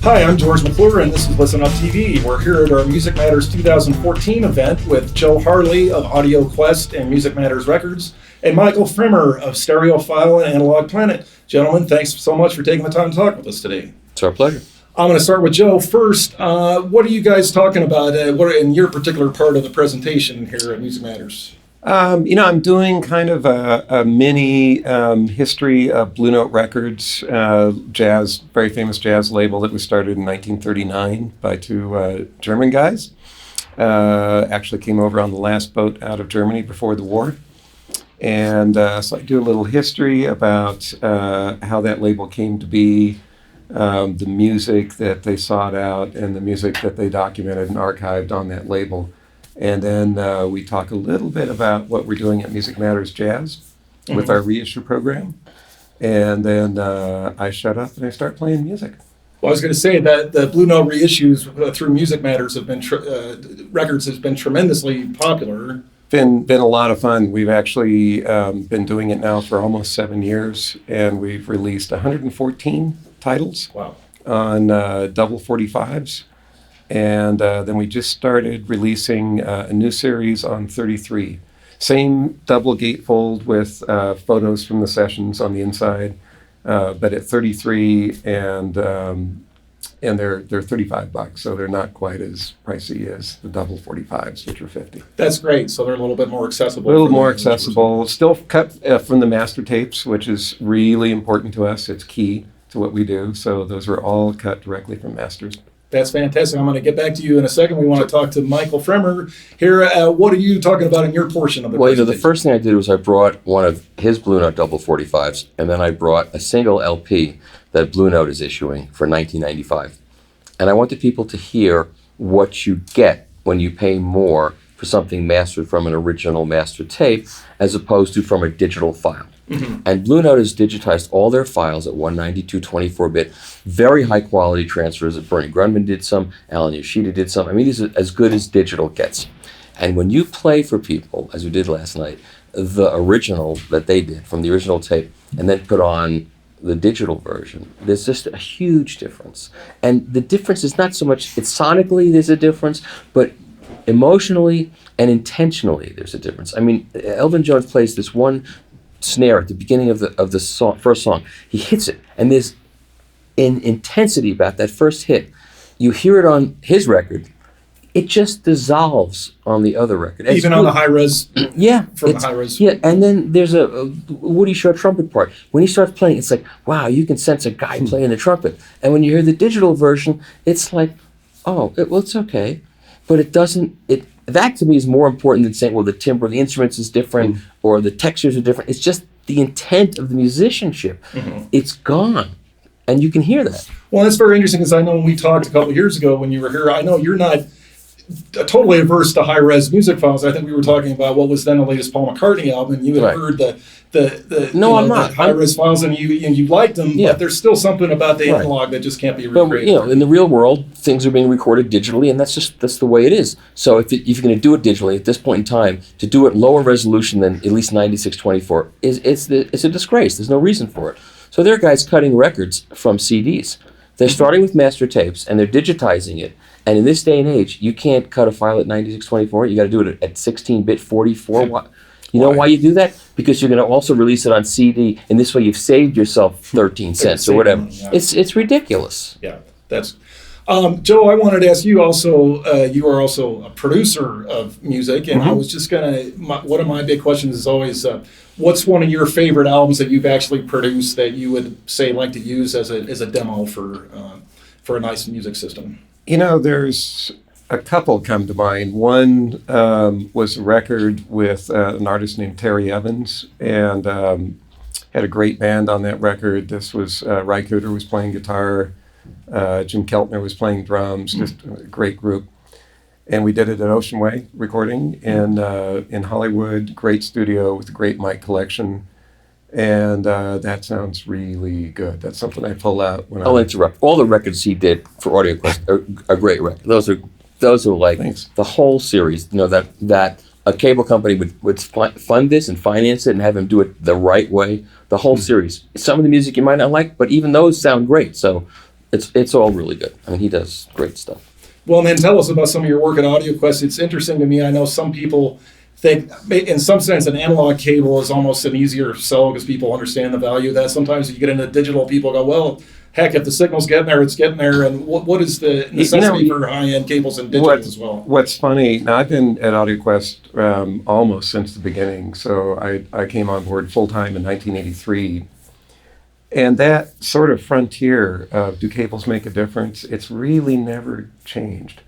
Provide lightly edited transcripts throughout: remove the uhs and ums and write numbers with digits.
Hi, I'm George McClure, and this is ListenUp TV. We're here at our Music Matters 2014 event with Joe Harley of AudioQuest and Music Matters Records, and Michael Fremer of Stereophile and Analog Planet. Gentlemen, thanks so much for taking the time to talk with us today. It's our pleasure. I'm going to start with Joe first. What are you guys talking about what in your particular part of the presentation here at Music Matters? I'm doing kind of a mini history of Blue Note Records, jazz, very famous jazz label that was started in 1939 by two German guys. Actually came over on the last boat out of Germany before the war. And so I do a little history about how that label came to be, the music that they sought out, and the music that they documented and archived on that label. And then we talk a little bit about what we're doing at Music Matters Jazz with our reissue program. And then I shut up and I start playing music. Well, I was going to say that the Blue Note reissues through Music Matters have been records has been tremendously popular. Been a lot of fun. We've actually been doing it now for almost 7 years, and we've released 114 titles. Wow. On double 45s. And then we just started releasing a new series on 33. Same double gatefold with photos from the sessions on the inside, but at 33, and they're $35, so they're not quite as pricey as the double 45s, which are $50. That's great. So they're a little bit more accessible. A little more accessible. Still cut from the master tapes, which is really important to us. It's key to what we do. So those are all cut directly from masters. That's fantastic. I'm going to get back to you in a second. We want to talk to Michael Fremer here. What are you talking about in your portion of the presentation? The first thing I did was I brought one of his Blue Note double 45s, and then I brought a single LP that Blue Note is issuing for $19.95. And I wanted people to hear what you get when you pay more for something mastered from an original master tape as opposed to from a digital file. Mm-hmm. And Blue Note has digitized all their files at 192 24-bit, very high quality transfers. Bernie Grundman did some, Alan Yoshida did some. I mean, these are as good as digital gets. And when you play for people, as we did last night, the original that they did from the original tape and then put on the digital version, there's just a huge difference. And the difference is not so much, it's sonically there's a difference, but emotionally and intentionally there's a difference. I mean, Elvin Jones plays this one snare at the beginning of the song, first song. He hits it, and there's an intensity about that first hit. You hear it on his record, it just dissolves on the other record. Even on the high res. Yeah, from the high res. Yeah, and then there's a Woody Shaw trumpet part. When he starts playing, it's like, wow, you can sense a guy playing the trumpet. And when you hear the digital version, it's like, well, it's okay, but it doesn't. That to me is more important than saying, well, the timbre of the instruments is different or the textures are different. It's just the intent of the musicianship. Mm-hmm. It's gone, and you can hear that. Well, that's very interesting because I know when we talked a couple of years ago when you were here, I know you're not totally averse to high-res music files. I think we were talking about what was then the latest Paul McCartney album, and you had heard the I'm not high-res files, and you liked them, but there's still something about the analog that just can't be recreated. But, in the real world, things are being recorded digitally, and that's the way it is. So if you're going to do it digitally at this point in time, to do it lower resolution than at least 9624 it's a disgrace. There's no reason for it. So there are guys cutting records from CDs. They're starting with master tapes, and they're digitizing it. And in this day and age, you can't cut a file at 9624. You got to do it at 16-bit 44. You know why you do that? Because you're going to also release it on CD, and this way you've saved yourself 13 cents or whatever. Yeah. It's ridiculous. Yeah, that's. Joe, I wanted to ask you also. You are also a producer of music, and I was just one of my big questions is always, what's one of your favorite albums that you've actually produced that you would say like to use as a demo for a nice music system? There's a couple come to mind. One was a record with an artist named Terry Evans, and had a great band on that record. This was Ry Cooder was playing guitar, Jim Keltner was playing drums, just a great group. And we did it at Ocean Way Recording in Hollywood, great studio with a great mic collection. And that sounds really good. That's something I pull out when I'll interrupt. All the records he did for AudioQuest are great records. Those are like the whole series. That a cable company would fund this and finance it and have him do it the right way. The whole series. Some of the music you might not like, but even those sound great. So it's all really good. I mean, he does great stuff. Well, and then tell us about some of your work at AudioQuest. It's interesting to me. I know some people think, in some sense, an analog cable is almost an easier sell because people understand the value of that. Sometimes you get into digital, people go, well, heck, if the signal's getting there, it's getting there. And what is the necessity for high-end cables and digital as well? What's funny, now I've been at AudioQuest almost since the beginning. So I came on board full-time in 1983. And that sort of frontier of do cables make a difference, it's really never changed.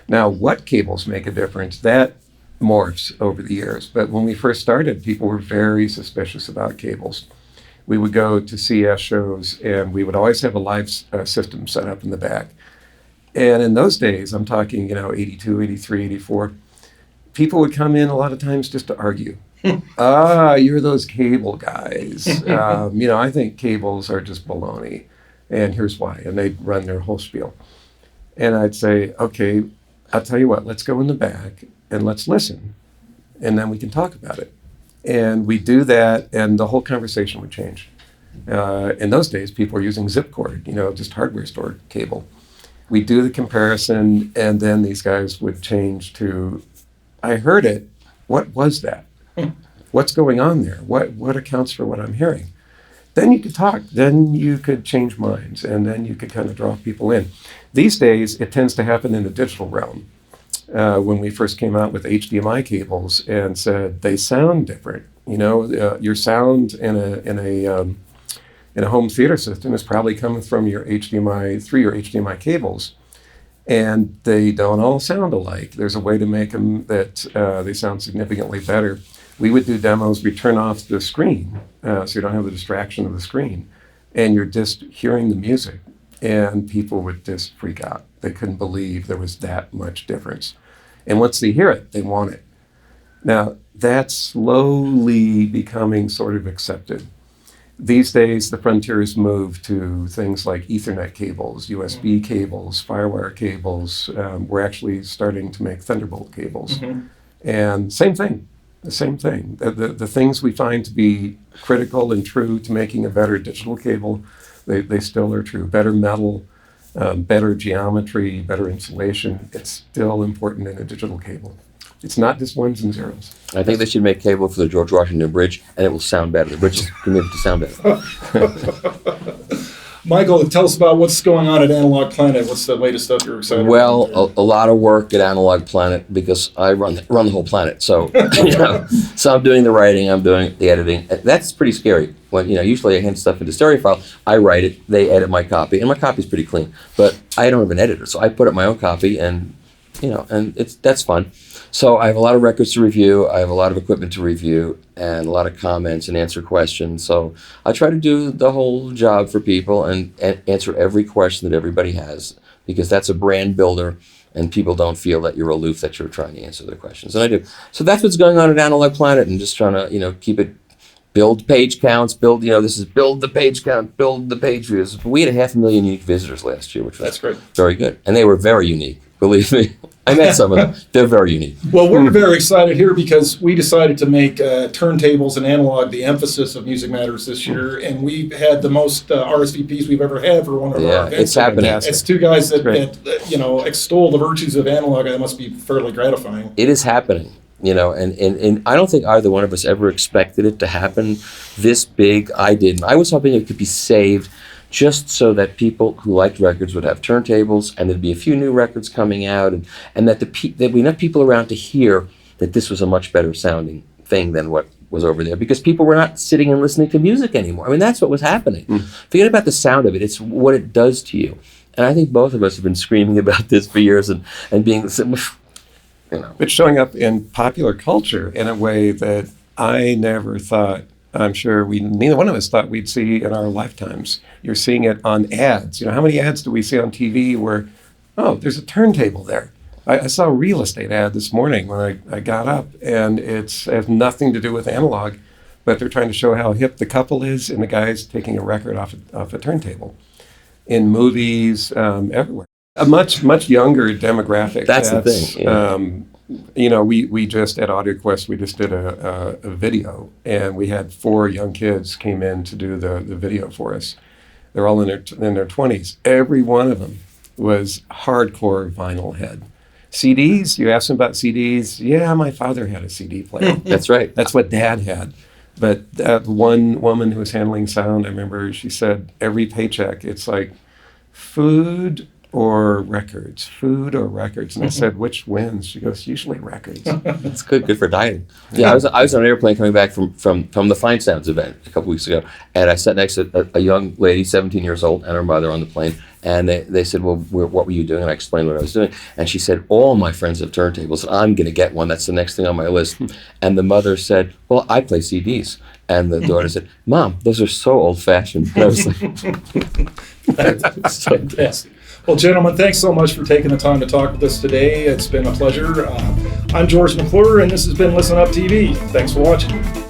Now, what cables make a difference, that morphs over the years. But when we first started, people were very suspicious about cables. We would go to CES shows, and we would always have a live system set up in the back. And in those days, I'm talking, 82, 83, 84, people would come in a lot of times just to argue. You're those cable guys. I think cables are just baloney, and here's why. And they'd run their whole spiel. And I'd say, okay, I'll tell you what, let's go in the back and let's listen, and then we can talk about it. And we do that, and the whole conversation would change. In those days, people were using zip cord, just hardware stored cable. We do the comparison, and then these guys would change to, I heard it, what was that? What's going on there? What accounts for what I'm hearing? Then you could talk. Then you could change minds, and then you could kind of draw people in. These days, it tends to happen in the digital realm. When we first came out with HDMI cables and said they sound different, your sound in a home theater system is probably coming from your HDMI through your HDMI cables, and they don't all sound alike. There's a way to make them that they sound significantly better. We would do demos. We turn off the screen so you don't have the distraction of the screen, and you're just hearing the music. And people would just freak out. They couldn't believe there was that much difference. And once they hear it, they want it. Now, that's slowly becoming sort of accepted. These days, the frontiers move to things like Ethernet cables, USB cables, FireWire cables. We're actually starting to make Thunderbolt cables. Mm-hmm. And same thing, the same thing. The things we find to be critical and true to making a better digital cable, they still are true. Better metal, better geometry, better insulation. It's still important in a digital cable. It's not just ones and zeros. I think they should make cable for the George Washington Bridge, and it will sound better. The bridges can make it to sound better. Michael, tell us about what's going on at Analogue Planet. What's the latest stuff you're excited about? Well, a lot of work at Analogue Planet because I run the whole planet. So, so I'm doing the writing, I'm doing the editing. That's pretty scary. When usually I hand stuff into Stereophile, I write it, they edit my copy, and my copy's pretty clean. But I don't have an editor, so I put up my own copy, and that's fun. So I have a lot of records to review, I have a lot of equipment to review, and a lot of comments and answer questions. So I try to do the whole job for people and answer every question that everybody has, because that's a brand builder, and people don't feel that you're aloof, that you're trying to answer their questions. And I do. So that's what's going on at Analogue Planet, and just trying to, keep it, build page counts, build the page count, build the page views. We had 500,000 unique visitors last year, which was great. Very good. And they were very unique, believe me. I met some of them. They're very unique. Well, we're very excited here because we decided to make turntables and analog the emphasis of Music Matters this year, and we've had the most RSVPs we've ever had for one of our events. It's happening. It's two guys that extol the virtues of analog. That must be fairly gratifying. It is happening. And I don't think either one of us ever expected it to happen this big. I didn't. I was hoping it could be saved just so that people who liked records would have turntables, and there'd be a few new records coming out, and that there'd be enough people around to hear that this was a much better sounding thing than what was over there, because people were not sitting and listening to music anymore. I mean, that's what was happening. Forget about the sound of it. It's what it does to you. And I think both of us have been screaming about this for years and being, It's showing up in popular culture in a way that I never thought, I'm sure neither one of us thought we'd see in our lifetimes. You're seeing it on ads. How many ads do we see on TV where, there's a turntable there? I saw a real estate ad this morning when I got up, and it has nothing to do with analog, but they're trying to show how hip the couple is, and the guy's taking a record off a turntable. In movies, everywhere. A much, much younger demographic. That's the thing. Yeah. We just, at AudioQuest, we just did a video, and we had 4 young kids came in to do the video for us. They're all in their 20s. Every one of them was hardcore vinyl head. CDs, you asked them about CDs. Yeah, my father had a CD player. That's right. That's what Dad had. But that one woman who was handling sound, I remember she said every paycheck, it's like food or records, food or records. And I said, which wins? She goes, usually records. That's good for dieting. Yeah, I was on an airplane coming back from the Fine Sounds event a couple weeks ago, and I sat next to a young lady, 17 years old, and her mother on the plane. And they said, well, what were you doing? And I explained what I was doing. And she said, all my friends have turntables. I'm going to get one. That's the next thing on my list. And the mother said, well, I play CDs. And the daughter said, Mom, those are so old-fashioned. And I was like, That's fantastic. Well, gentlemen, thanks so much for taking the time to talk with us today. It's been a pleasure. I'm George McClure, and this has been Listen Up TV. Thanks for watching.